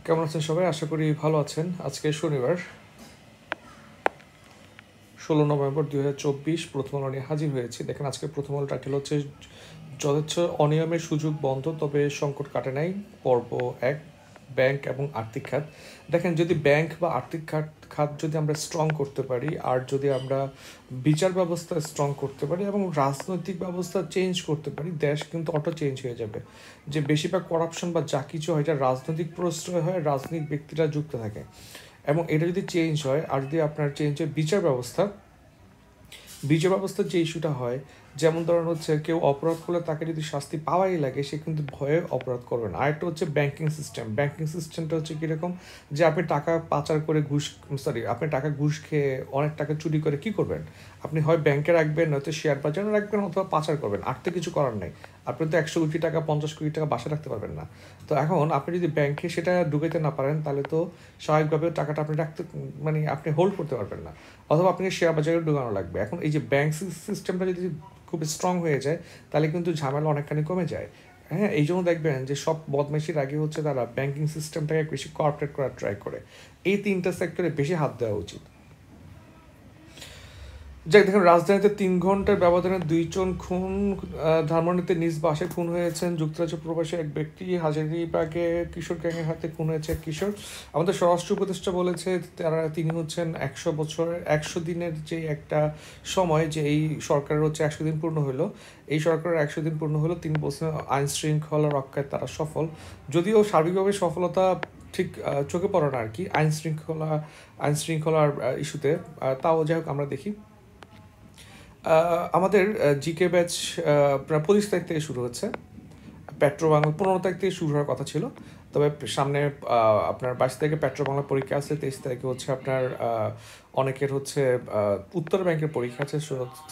কেমন আছেন সবাই? আশা করি ভালো আছেন। আজকে শনিবার 16 নভেম্বর 2024 প্রথম আলো নিয়ে হাজির হয়েছি। দেখেন আজকে প্রথম আলো টাইটেল হচ্ছে যথেচ্ছ অনিয়মের সুযোগ বন্ধ, তবে সংকট কাটে নাই। পর্ব 1, ব্যাংক এবং আর্থিক খাত। দেখেন যদি ব্যাংক বা আর্থিক খাত যদি আমরা স্ট্রং করতে পারি, আর যদি আমরা বিচার ব্যবস্থা স্ট্রং করতে পারি এবং রাজনৈতিক ব্যবস্থা চেঞ্জ করতে পারি, দেশ কিন্তু অটো চেঞ্জ হয়ে যাবে। যে বেশিরভাগ করাপশন বা যা কিছু হয় এটা রাজনৈতিক প্রশ্রয় হয়, রাজনৈতিক ব্যক্তিরা যুক্ত থাকে। এবং এটা যদি চেঞ্জ হয়, আর যদি আপনার চেঞ্জ হয় বিচার ব্যবস্থার যে ইস্যুটা হয়, যেমন ধরেন হচ্ছে কেউ অপরাধ করলে তাকে যদি শাস্তি পাওয়াই লাগে, সে কিন্তু ভয়ে অপরাধ করবে না। আরেকটা হচ্ছে ব্যাংকিং সিস্টেমটা হচ্ছে কীরকম, যে আপনি টাকা পাচার করে আপনি টাকা ঘুষ খেয়ে অনেক টাকা চুরি করে কি করবেন? আপনি হয় ব্যাংকে রাখবেন, নয়তো শেয়ার বাজারে রাখবেন, অথবা পাচার করবেন। আর তো কিছু করার নেই। আপনি তো 100 কোটি টাকা 50 কোটি টাকা বাসা রাখতে পারবেন না। তো এখন আপনি যদি ব্যাংকে সেটা ঢুকাইতে না পারেন, তাহলে তো স্বাভাবিকভাবে টাকাটা আপনি আপনি হোল্ড করতে পারবেন না, অথবা আপনি শেয়ার বাজারে ঢুকানো লাগবে। এখন এই যে ব্যাংক সিস্টেমটা যদি খুব স্ট্রং হয়ে যায়, তাহলে কিন্তু ঝামেলা অনেকখানি কমে যায়। হ্যাঁ, এই জন্য দেখবেন যে সব বদমাইশির আগে হচ্ছে তারা ব্যাংকিং সিস্টেমটাকে বেশি কর্পোরেট করার ট্রাই করে। এই 3টা সেক্টরে বেশি হাত দেওয়া উচিত। যাই দেখেন, রাজধানীতে 3 ঘন্টার ব্যবধানে 2 জন খুন। ধানমন্ডিতে নিজ বাসায় খুন হয়েছেন যুক্তরাজ্য প্রবাসী এক ব্যক্তি। হাজারীবাগে কিশোর গ্যাংয়ের হাতে খুন হয়েছে এক কিশোর। আমাদের স্বরাষ্ট্র উপদেষ্টা বলেছে তিনি হচ্ছেন 100 দিনের যে একটা সময়, যে এই সরকারের হচ্ছে 100 দিন পূর্ণ হলো। এই সরকারের 100 দিন পূর্ণ হলো, তিনি বলছেন আইন শৃঙ্খলা রক্ষায় তারা সফল। যদিও সার্বিকভাবে সফলতা ঠিক চোখে পড়ে না আর কি, আইন শৃঙ্খলার ইস্যুতে। তাও যাই হোক, আমরা দেখি আমাদের জিকে ব্যাচ আপনার 25 তারিখ থেকে শুরু হচ্ছে। পেট্রো বাংলা 15 তারিখ থেকে শুরু হওয়ার কথা ছিল, তবে সামনে আপনার 22 তারিখে পেট্রো বাংলা পরীক্ষা আছে, 23 তারিখে হচ্ছে আপনার অনেকের হচ্ছে উত্তর ব্যাংকের পরীক্ষা আছে।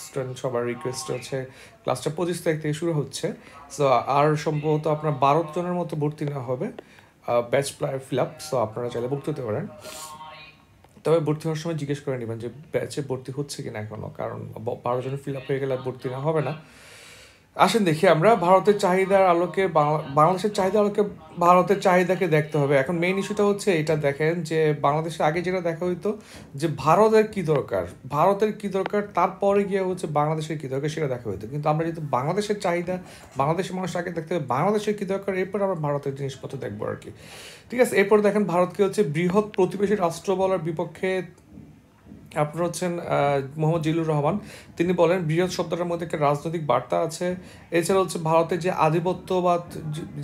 স্টুডেন্ট সবার রিকোয়েস্ট হচ্ছে ক্লাসটা 25 তারিখ থেকে শুরু হচ্ছে। সো আর সম্ভবত আপনার 12 জনের মতো ভর্তি নেওয়া হবে, ব্যাচ ফিল আপ। সো আপনারা চাইলে ভর্তি হতে পারেন, তবে ভর্তি হওয়ার সময় জিজ্ঞেস করে নেবেন যে ব্যাচে ভর্তি হচ্ছে কিনা এখনো, কারণ 12 জনের ফিল আপ হয়ে গেলে আর ভর্তি না হবে না। আসেন দেখি আমরা ভারতের চাহিদার আলোকে বাংলাদেশের চাহিদার আলোকে ভারতের চাহিদাকে দেখতে হবে। এখন মেইন ইস্যুটা হচ্ছে এটা, দেখেন যে বাংলাদেশে আগে যেটা দেখা হইতো যে ভারতের কি দরকার, তারপরে গিয়ে হচ্ছে বাংলাদেশের কি দরকার সেটা দেখা হইতো। কিন্তু আমরা যেহেতু বাংলাদেশের চাহিদা, বাংলাদেশের মানুষ আগে দেখতে হবে বাংলাদেশের কি দরকার, এরপর আমরা ভারতের জিনিসপত্র দেখবো আর কি। ঠিক আছে, এরপর দেখেন ভারতকে হচ্ছে বৃহৎ প্রতিবেশী রাষ্ট্র বলার বিপক্ষে আপনার হচ্ছেন মোহাম্মদ জিল্লুর রহমান। তিনি বলেন বৃহৎ শব্দটার মধ্যে একটা রাজনৈতিক বার্তা আছে। এছাড়া হচ্ছে ভারতের যে আধিপত্যবাদ,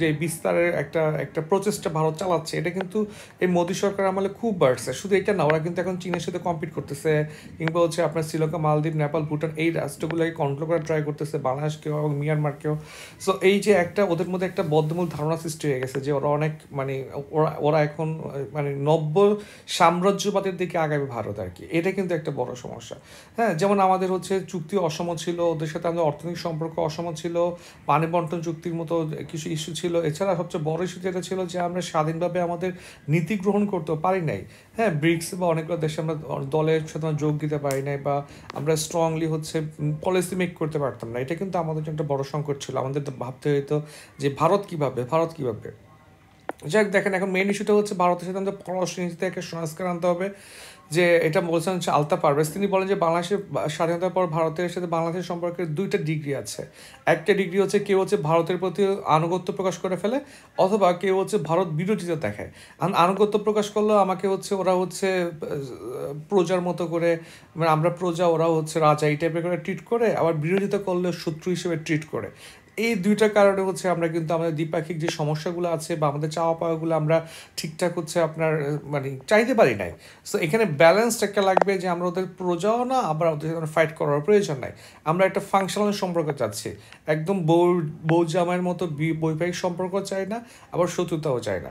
যে বিস্তারের একটা একটা প্রচেষ্টা ভারত চালাচ্ছে, এটা কিন্তু এই মোদী সরকার আমলে খুব বাড়ছে। শুধু এটা না, ওরা কিন্তু এখন চীনের সাথে কম্পিট করতেছে, কিংবা হচ্ছে আপনার শ্রীলঙ্কা, মালদ্বীপ, নেপাল, ভুটান এই রাষ্ট্রগুলোকে কন্ট্রোল করার ট্রাই করতেছে, বাংলাদেশকেও এবং মিয়ানমারকেও। সো এই যে একটা ওদের মধ্যে একটা বদ্ধমূল ধারণা সৃষ্টি হয়ে গেছে যে ওরা অনেক ওরা এখন নব্য সাম্রাজ্যবাদের দিকে আগামী ভারত আর কি। এটা কিন্তু একটা বড় সমস্যা। হ্যাঁ, যেমন আমাদের হচ্ছে চুক্তি অসম ছিল, ওদের সাথে আমাদের অর্থনৈতিক সম্পর্ক অসম ছিল, পানি বন্টন চুক্তির মতো কিছু ইস্যু ছিল। এছাড়া সবচেয়ে বড় ইস্যু যেটা ছিল যে আমরা স্বাধীনভাবে আমাদের নীতি গ্রহণ করতে পারি নাই। হ্যাঁ, ব্রিক্স বা অনেকগুলো দেশে আমরা দলের সাথে যোগ দিতে পারি নাই, বা আমরা স্ট্রংলি হচ্ছে পলিসি মেক করতে পারতাম না। এটা কিন্তু আমাদের জন্য একটা বড় সংকট ছিল। আমাদের ভাবতে হইতো যে ভারত কিভাবে। যাই দেখেন, এখন মেইন ইস্যুটা হচ্ছে ভারতের সাথে আমাদের পররাষ্ট্র নীতিতে একটা সংস্কার আনতে হবে। যে এটা বলছেন হচ্ছে আলতা পারভেজ, তিনি বলেন যে বাংলাদেশের স্বাধীনতার পর ভারতের সাথে বাংলাদেশের সম্পর্কের 2টা ডিগ্রি আছে। একটা ডিগ্রি হচ্ছে কেউ হচ্ছে ভারতের প্রতি আনুগত্য প্রকাশ করে ফেলে, অথবা কেউ হচ্ছে ভারত বিরোধিতা দেখায়। আনুগত্য প্রকাশ করলেও আমাকে হচ্ছে ওরা হচ্ছে প্রজার মতো করে, মানে আমরা প্রজা, ওরা হচ্ছে রাজা, এই টাইপের করে ট্রিট করে। আবার বিরোধিতা করলে শত্রু হিসেবে ট্রিট করে। এই 2টা কারণে হচ্ছে আমরা কিন্তু আমাদের দ্বিপাক্ষিক যে সমস্যাগুলো আছে বা আমাদের চাওয়া পাওয়াগুলো আমরা ঠিকঠাক হচ্ছে আপনার চাইতে পারি নাই। সো এখানে ব্যালেন্সড একটা লাগবে, যে আমরা ওদের প্রজাও না, আবার ওদের সাথে ফাইট করার প্রয়োজন নাই। আমরা একটা ফাংশনাল সম্পর্ক চাচ্ছি, একদম বউ জামাইয়ের মতো বৈবাহিক সম্পর্ক চাই না, আবার শত্রুতাও চাই না।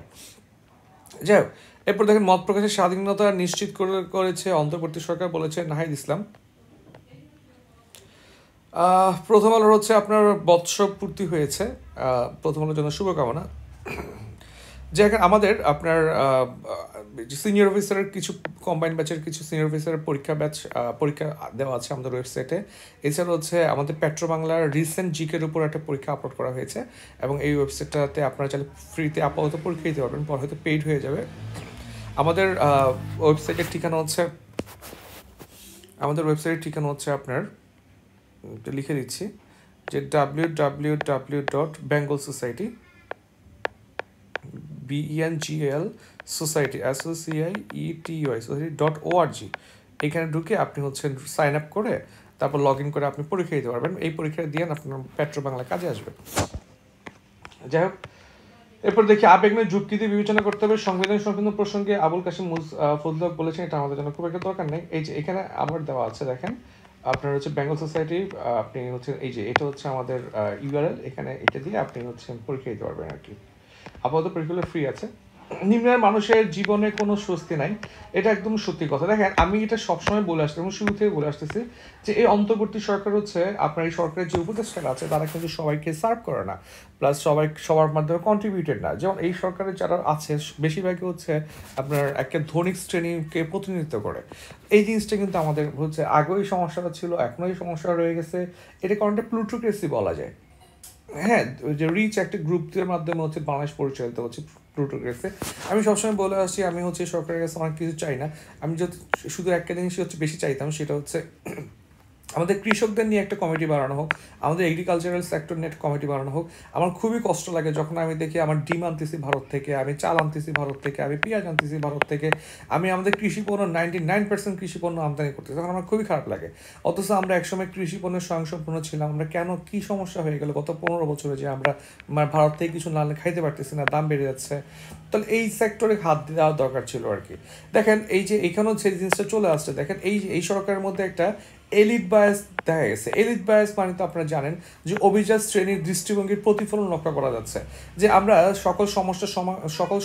যাই হোক, এরপর দেখেন মত প্রকাশের স্বাধীনতা নিশ্চিত করেছে অন্তর্বর্তী সরকার, বলেছে নাহিদ ইসলাম। প্রথম আলোর হচ্ছে আপনার বৎসর পূর্তি হয়েছে, প্রথম আলোর জন্য শুভকামনা। যে এখন আমাদের আপনার সিনিয়র অফিসারের কিছু কম্বাইন ব্যাচের কিছু সিনিয়র অফিসারের পরীক্ষা দেওয়া আছে আমাদের ওয়েবসাইটে। এছাড়া হচ্ছে আমাদের পেট্রো বাংলার রিসেন্ট জিকের উপর একটা পরীক্ষা আপলোড করা হয়েছে, এবং এই ওয়েবসাইটটাতে আপনারা চাইলে ফ্রিতে আপাতত পরীক্ষা দিতে পারবেন, পর হয়তো পেইড হয়ে যাবে। আমাদের ওয়েবসাইটের ঠিকানা হচ্ছে আপনার লিখে দিচ্ছি, যে www.bengalsociety BENGAL সোসাইটি SOCIETY.org এখানে ঢুকে আপনি সাইন আপ করে তারপর লগ ইন করে আপনি পরীক্ষা দিতে পারবেন। এই পরীক্ষা দিয়ে আপনার পেট্রো বাংলা কাজে আসবে। যাই হোক, এরপর দেখি আবেগনের যুক্তিতে বিবেচনা করতে হবে সংবিধান সংশোধন প্রসঙ্গে আবুল কাসিম ফজলক বলেছেন এটা আমাদের জন্য খুব একটা দরকার নেই। এই যে এখানে আবার দেওয়া আছে, দেখেন আপনার বেঙ্গল সোসাইটি, আপনি এই যে এটা আমাদের ইউআরএল, এখানে এটা দিয়ে আপনি পরীক্ষা দিতে পারবেন আর কি। আপাতত পরীক্ষাগুলো ফ্রি আছে। নিম্নের মানুষের জীবনে কোনো স্বস্তি নাই, এটা একদম সত্যি কথা। দেখেন আমি এটা সবসময় বলে আসছি এবং শুরু থেকে বলে আসতেছি যে এই অন্তর্বর্তী সরকার আপনার এই সরকারের যে উপদেষ্টারা আছে তারা কিন্তু সবাইকে সার্ভ করে না, প্লাস সবার মাধ্যমে কন্ট্রিবিউটেড না। যেমন এই সরকারের যারা আছে বেশিরভাগই আপনার একটা ধনিক শ্রেণীকে প্রতিনিধিত্ব করে। এই জিনিসটা কিন্তু আমাদের আগেও এই সমস্যাটা ছিল, এখনো এই সমস্যা রয়ে গেছে। এটা কারণটা প্লুটোক্রেসি বলা যায়। হ্যাঁ, যে রিচ একটা গ্রুপের মাধ্যমে বাংলাদেশ পরিচালিত হচ্ছে প্লুটোক্রেসি। আমি সবসময় বলে আসছি আমি সরকারের কাছে অনেক কিছু চাই না, আমি শুধু একটা জিনিসই বেশি চাইতাম, সেটা আমাদের কৃষকদের নিয়ে একটা কমিটি বানানো হোক, আমাদের এগ্রিকালচারাল সেক্টর নিয়ে একটা কমিটি বানানো হোক। আমার খুবই কষ্ট লাগে যখন আমি দেখি আমার ডিম আনতেছি ভারত থেকে, আমি চাল আনতেছি ভারত থেকে, আমি পেঁয়াজ আনতেছি ভারত থেকে, আমি আমাদের কৃষি পণ্য 99% কৃষি পণ্য আমদানি করতেছি, তখন আমার খুবই খারাপ লাগে। অথচ আমরা একসময় কৃষি পণ্যের স্বয়ংসম্পূর্ণ ছিলাম। আমরা কেন কি সমস্যা হয়ে গেল গত 15 বছরে যে আমরা ভারত থেকে কিছু না খাইতে পারতেছি না, দাম বেড়ে যাচ্ছে। তাহলে এই সেক্টরে হাত দেওয়া দরকার ছিল আর কি। দেখেন এই যে এখানেও সেই জিনিসটা চলে আসছে, দেখেন এই সরকারের মধ্যে একটা এলিট বায়াস দেখা গেছে। এলিট বায়াস মানে তো আপনারা জানেন যে অভিজাত শ্রেণীর দৃষ্টিভঙ্গির প্রতিফলন লক্ষ্য করা যাচ্ছে, যে আমরা সকল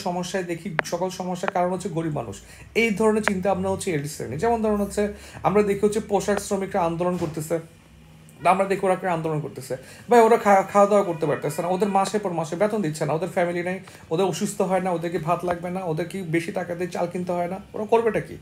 সমস্যায় দেখি সকল সমস্যার কারণ গরিব মানুষ। এই ধরনের চিন্তা ভাবনা এলিট শ্রেণী। যেমন ধরুন আমরা দেখি পোশাক শ্রমিকরা আন্দোলন করতেছে, আমরা দেখি ওরা আন্দোলন করতেছে, ভাই ওরা খাওয়া দাওয়া করতে পারতেছে না, ওদের মাসের পর মাসে বেতন দিচ্ছে না, ওদের ফ্যামিলি নেই, ওদের অসুস্থ হয় না, ওদেরকে ভাত লাগবে না, ওদের কি বেশি টাকা দিয়ে চাল কিনতে হয় না, ওরা করবেটা কি?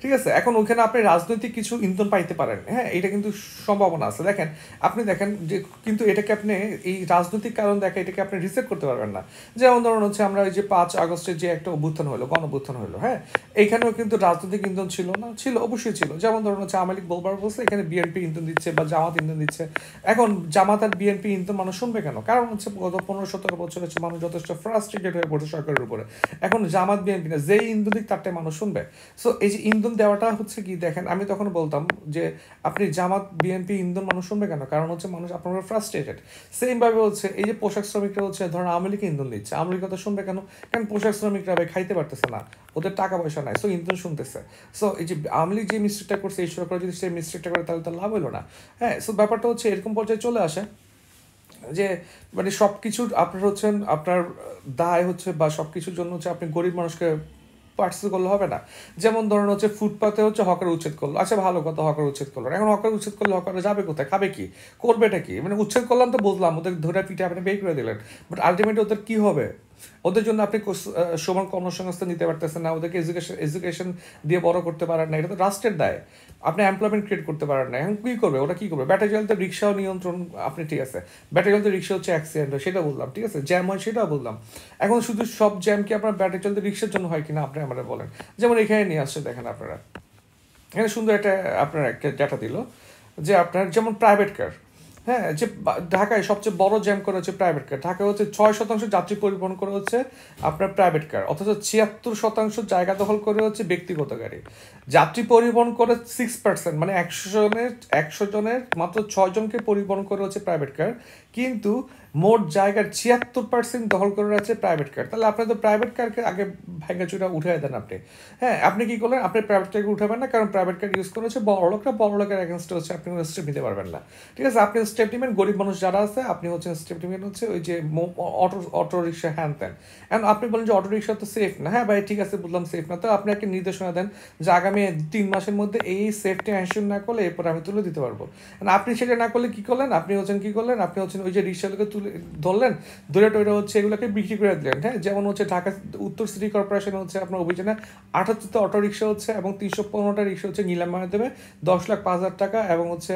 ঠিক আছে, এখন ওখানে আপনি রাজনৈতিক কিছু ইন্ধন পাইতে পারেন, হ্যাঁ, এটা কিন্তু সম্ভাবনা আছে। দেখেন আপনি দেখেন যে কিন্তু এটাকে আপনি এই রাজনৈতিক কারণ দেখে এটাকে আপনি রিসেট করতে পারবেন না। যেমন ধরুন আমরা ওই যে 5 আগস্টের যে একটা অভ্যুত্থান হলো, গণ-অভ্যুত্থান হলো, হ্যাঁ, এইখানেও কিন্তু রাজনৈতিক ইন্ধন ছিল না, ছিল, অবশ্যই ছিল। যেমন ধরুন আওয়ামী লীগ বলবার বলছে এখানে বিএনপি ইন্ধন দিচ্ছে বা জামাত ইন্ধন দিচ্ছে। এখন জামাত আর বিএনপি ইন্ধন মানুষ শুনবে কেন? কারণ গত 15-17 বছর মানুষ যথেষ্ট ফ্রাস্ট্রেটেড হয়ে পড়ছে সরকারের উপরে। এখন জামাত বিএনপি না, যেই ইন্ধন দিক তারটাই মানুষ শুনবে। সো এই যে ইন্ধন দেওয়াটা কি, দেখেন আমি তখন বলতাম যে আপনি জামাত বিএনপি ইন্ধন মানুষ শুনবে কেন? কারণ মানুষ আপনার ফ্রাস্ট্রেটেড। সেম ভাবে এই যে পোশাক শ্রমিকরা ধরেন আওয়ামী লীগ ইন্ধন দিচ্ছে, আওয়ামী লীগ কথা শুনবে কেন? কারণ পোশাক শ্রমিকরা খাইতে পারতেছে না, ওদের টাকা পয়সা নাই, সো ইন্ধন শুনতেছে। সো এই যে আওয়ামী লীগ যে মিস্টেকটা করছে, এই সরকার যদি সেই মিস্টেকটা করে তাহলে তো লাভ হলো না। হ্যাঁ, সো ব্যাপারটা এরকম পর্যায়ে চলে আসে যে সব কিছুর আপনার আপনার দায় বা সব কিছুর জন্য আপনি গরিব মানুষকে পার্টিসিপেট করলে হবে না। যেমন ধরুন ফুটপাতে হকার উচ্ছেদ করলো, আচ্ছা ভালো কথা, হকার উচ্ছেদ করলো। এখন হকার উচ্ছেদ করলে হকাররা যাবে কোথায়, খাবে কি, করবেটা কি? উচ্ছেদ করলাম তো বুঝলাম, ওদের ধরে পিঠে আপনি বের করে দিলেন, বাট আলটিমেটলি ওদের কি হবে? ওদের জন্য আপনি সমান কর্মসংস্থান দিতে পারতেছেন না, ওদেরকে এডুকেশন দিয়ে বড় করতে পারেন না, এটা তো রাষ্ট্রের দায়। আপনি এমপ্লয়মেন্ট ক্রিয়েট করতে পারেন না, এখন কী করবে ওরা? কী করবে? ব্যাটারি চালিত রিক্সাও নিয়ন্ত্রণ আপনি, ঠিক আছে, ব্যাটারি চালিত রিক্সা অ্যাক্সিডেন্ট হয় সেটা বললাম, ঠিক আছে, জ্যাম হয় সেটাও বললাম। এখন শুধু সব জ্যাম কি আপনার ব্যাটারি চালিত রিক্সার জন্য হয় কিনা আপনি আমরা বলেন। যেমন এখানে নিয়ে আসছে, দেখেন আপনারা এখানে সুন্দর একটা আপনার একটা ডাটা দিল যে আপনার যেমন প্রাইভেট কার, হ্যাঁ, যে ঢাকায় সবচেয়ে বড় জ্যাম করে প্রাইভেট কার। ঢাকায় 6% যাত্রী পরিবহন করে আপনার প্রাইভেট কার, অথচ 76% জায়গা দখল করে ব্যক্তিগত গাড়ি। যাত্রী পরিবহন করে 6%, মানে 100 জনের মাত্র 6 জনকে পরিবহন করে প্রাইভেট কার, কিন্তু মোট জায়গার 76% দখল করে আছে প্রাইভেট কার। তাহলে আপনি তো প্রাইভেট কারকে আগে ভাঙ্গাচুরা উঠে দেন আপনি। হ্যাঁ, আপনি কি করলেন? আপনি প্রাইভেট কারকে উঠাবেন না, কারণ প্রাইভেট কার ইউজ করেছে বড় লোকরা, বড় লোকের এগেনস্টে আপনি স্টেপ নিতে পারবেন না। ঠিক আছে, আপনি স্টেপ নেবেন গরিব মানুষ যারা আছে, আপনি স্টেপ নেবেন ওই যে অটো রিক্সা হ্যান ত্যান। এখন আপনি বলেন যে অটো রিক্সা তো সেফ না। হ্যাঁ ভাই, ঠিক আছে, বললাম সেফ না, তো আপনি একটা নির্দেশনা দেন যে আগামী 3 মাসের মধ্যে এই সেফটি এনশিওর না করলে এরপর আমি তুলে দিতে পারবো। আপনি সেটা না করলে কি করলেন? আপনি কি করলেন? আপনি ওই যে রিক্সাগুলোকে তুলে ধরলেন, ধরে টরে হচ্ছে এগুলোকে বিক্রি করে দিলেন। হ্যাঁ, যেমন হচ্ছে ঢাকা উত্তর সিটি কর্পোরেশন হচ্ছে আপনার অভিযানে 78টা অটো রিক্সা হচ্ছে এবং 315টা রিক্সা হচ্ছে নিলামের মাধ্যমে 10,05,000 টাকা, এবং হচ্ছে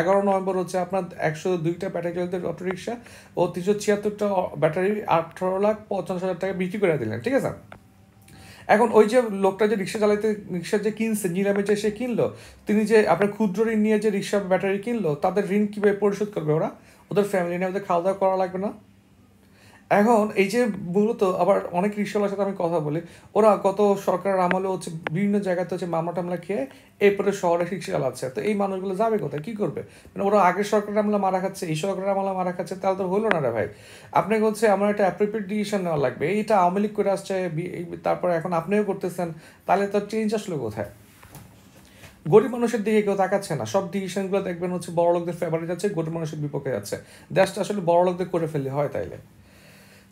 11 নভেম্বর হচ্ছে আপনার 102টা ব্যাটারি চালিত অটো রিক্সা ও 376টা ব্যাটারি 18,50,000 টাকা বিক্রি করে দিলেন। ঠিক আছে, এখন ওই যে লোকটা যে রিক্সা যে কিনছে, নিলামে যে সে কিনলো, তিনি যে আপনার ক্ষুদ্র ঋণ নিয়ে যে রিক্সা ব্যাটারি কিনলো, তাদের ঋণ কিভাবে পরিশোধ করবে ওরা? ওদের ফ্যামিলি নিয়ে ওদের খাওয়া দাওয়া করা লাগবে না? এখন এই যে মূলত আবার অনেক রিক্সাওয়ালার সাথে আমি কথা বলি, ওরা গত সরকারের আমলে হচ্ছে বিভিন্ন জায়গাতে হচ্ছে মামলা টামলা খেয়ে এরপরে শহরে রিক্সা চালাচ্ছে। তো এই মানুষগুলো যাবে কোথায়, কি করবে? মানে ওরা আগের সরকারের আমলে মারা খাচ্ছে, এই সরকারের আমলে মারা খাচ্ছে, তাহলে তো হলো না রে ভাই। আপনাকে হচ্ছে আমার একটা অ্যাপ্রোপ্রিয়েট ডিসিশন নেওয়া লাগবে। এইটা আওয়ামী লীগ করে আসছে, তারপরে এখন আপনিও করতেছেন, তাহলে তো চেঞ্জ আসলো কোথায়? গরিব মানুষের দিকে কেউ তাকাচ্ছে না, সব ডিসিশনগুলো দেখবেন হচ্ছে বড় লোকদের ফেভারে যাচ্ছে, গরিব মানুষের বিপক্ষে যাচ্ছে। দেশটা আসলে বড় লোকদের করে ফেললে হয় তাইলে।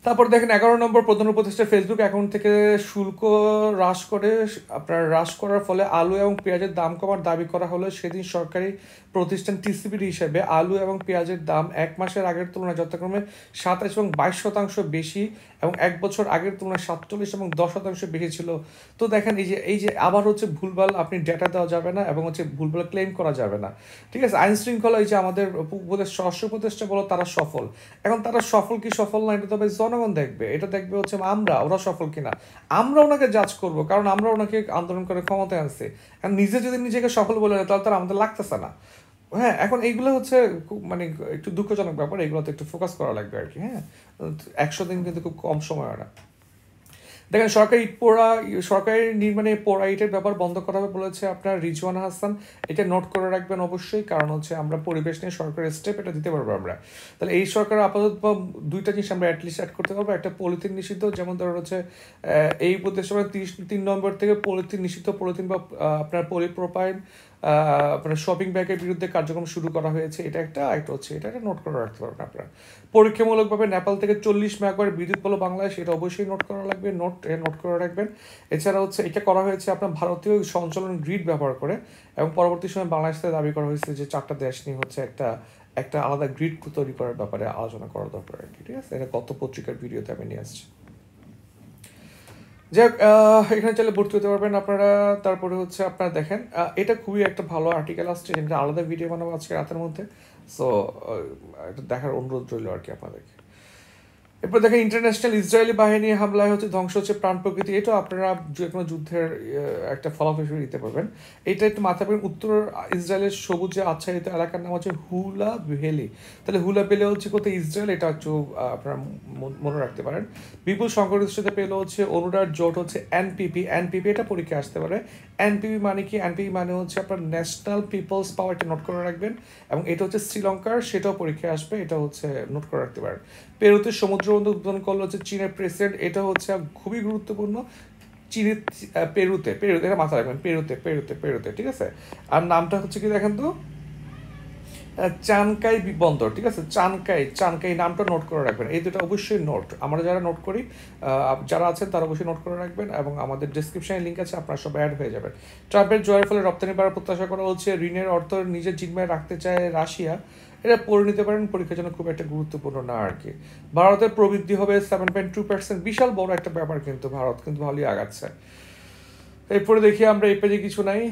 তারপর দেখেন 11 নম্বর, প্রধান উপদেষ্টা ফেসবুক অ্যাকাউন্ট থেকে শুল্ক হ্রাস করার ফলে আলু এবং পেঁয়াজের দাম কমার দাবি করা হলো। সেদিন সরকারি প্রতিষ্ঠান টিসিবির হিসেবে আলু এবং পেঁয়াজের দাম 1 মাসের আগের তুলনায় যথাক্রমে 27 এবং 22% বেশি এবং 1 বছর আগের তুলনায় 47 এবং 10% বেশি ছিল। তো দেখেন এই যে আবার হচ্ছে ভুলভাল আপনি ডেটা দেওয়া যাবে না এবং হচ্ছে ভুলভাল ক্লেম করা যাবে না। ঠিক আছে, আইন শৃঙ্খলা এই যে আমাদের স্বরাষ্ট্র উপদেষ্টা বলো তারা সফল। এখন তারা সফল কি সফল না, এটা তবে জনগণ দেখবে, এটা দেখবে হচ্ছে ওরা সফল কিনা। আমরা ওনাকে জাজ করবো, কারণ আমরা ওনাকে আন্দোলন করে ক্ষমতায় আনছি। এখন নিজে যদি নিজেকে সফল বলে তাহলে তারা আমাদের লাগতেছে না। হ্যাঁ, এখন এইগুলো হচ্ছে মানে একটু দুঃখজনক ব্যাপার, এগুলোতে একটু ফোকাস করা লাগবে আর কি। হ্যাঁ, 100 দিন কিন্তু খুব কম সময় না। দেখেন সরকারি নির্মাণে পোড়া ইটের ব্যাপার বন্ধ করা হবে বলেছে আপনার রিজওয়ান হাসান। এটা নোট করে রাখবেন অবশ্যই, কারণ হচ্ছে আমরা পরিবেশ নিয়ে সরকারের স্টেপ এটা দিতে পারবো আমরা। তাহলে এই সরকার আপাতত দুইটা জিনিস আমরা অ্যাটলিস্ট অ্যাড করতে পারবো। একটা পলিথিন নিষিদ্ধ, যেমন ধরুন হচ্ছে এই উপদেশ 3 নম্বর থেকে পলিথিন নিষিদ্ধ, পলিথিন বা আপনার পলিপ্রোপাইন আপনার শপিং ব্যাগের বিরুদ্ধে কার্যক্রম শুরু করা হয়েছে। এটা একটা হচ্ছে এটা একটা নোট করে রাখতে পারবেন আপনারা। পরীক্ষামূলকভাবে নেপাল থেকে 40 মেগাওয়াট বিদ্যুৎ পেল বাংলাদেশ, এটা অবশ্যই নোট করা লাগবে, নোট করে রাখবেন। এছাড়া হচ্ছে এটা করা হয়েছে আপনার ভারতীয় সঞ্চালন গ্রিড ব্যবহার করে, এবং পরবর্তী সময় বাংলাদেশ থেকে দাবি করা হয়েছে যে 4টা দেশ নিয়ে হচ্ছে একটা আলাদা গ্রিড তৈরি করার ব্যাপারে আলোচনা করা দরকার আর কি। ঠিক আছে, এটা গত পত্রিকার ভিডিওতে আমি নিয়ে আসছি। যাক, এখানে চাইলে ভর্তি হতে পারবেন আপনারা। তারপরে হচ্ছে আপনারা দেখেন, এটা খুবই একটা ভালো আর্টিকেল আসছে, যেটা আলাদা ভিডিও বানাবো আজকে রাতের মধ্যে। সো এটা দেখার অনুরোধ রইল আর কি আপনাদেরকে। এরপর দেখেন, ইন্টারন্যাশনাল ইসরায়েলি বাহিনী হামলায় হচ্ছে ধ্বংস হচ্ছে প্রাণ প্রকৃতি। এটা আপনারা যে কোনো যুদ্ধের একটা ফলাফল হিসেবে দিতে পারবেন। এটা একটু মাথা পাবেন। উত্তর ইসরায়েলের সবুজে আচ্ছাদিত এলাকার নাম হচ্ছে হুলা ভ্যালি। তাহলে হুলা ভ্যালি হচ্ছে কোথায়, ইসরায়েল, এটা একটু আপনারা মনে রাখতে পারেন। বিপুল সংগঠিত সাথে পেল হচ্ছে অনুরার জোট হচ্ছে এনপিপি। এটা পরীক্ষা আসতে পারে। এনপিপি মানে কি? এনপিপি মানে হচ্ছে আপনার ন্যাশনাল পিপলস পাওয়ার, এটা নোট করে রাখবেন। এবং এটা হচ্ছে শ্রীলঙ্কার, সেটাও পরীক্ষায় আসবে, এটা হচ্ছে নোট করে রাখতে পারেন। পেরুতে সমুদ্র বন্দর উদ্বোধন করলো হচ্ছে চীনের প্রেসিডেন্ট, এটা হচ্ছে খুবই গুরুত্বপূর্ণ। চীনের পেরুতে, এটা মাথায় রাখবেন, পেরুতে। ঠিক আছে, আর নামটা হচ্ছে কি দেখেন তো, চানকাই বন্দর। ঠিক আছে, চানকাই নামটা নোট করে রাখবেন। এই দুটো অবশ্যই নোট, আমরা যারা নোট করি, যারা আছেন তারা অবশ্যই নোট করে রাখবেন, এবং আমাদের ডিসক্রিপশনে লিঙ্ক আছে, আপনারা সব অ্যাড হয়ে যাবেন। ট্রাম্পের জয়ের ফলে রপ্তানি বাড়ার প্রত্যাশা করা হচ্ছে। ঋণের অর্থ নিজের জিম্মায় রাখতে চায় রাশিয়া, এটা পড়ে নিতে পারেন, পরীক্ষার জন্য খুব একটা গুরুত্বপূর্ণ না আর কি। ভারতের প্রবৃদ্ধি হবে 7.2%, বিশাল বড় একটা ব্যাপার, কিন্তু ভারত কিন্তু ভালোই আগাচ্ছে। এরপরে দেখি আমরা এই পেজে কিছু নাই,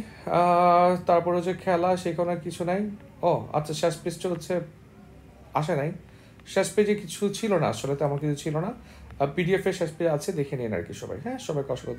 তারপরে হচ্ছে খেলা, সেখানে কিছু নাই। ও আচ্ছা, শেষ পেজটা হচ্ছে আসে নাই, শেষ পেজে কিছু ছিল না আসলে, তেমন কিছু ছিল না। পিডিএফ এর শেষ পেজে আছে, দেখে নিন আর কি সবাই। হ্যাঁ, সবাইকে অসংখ্য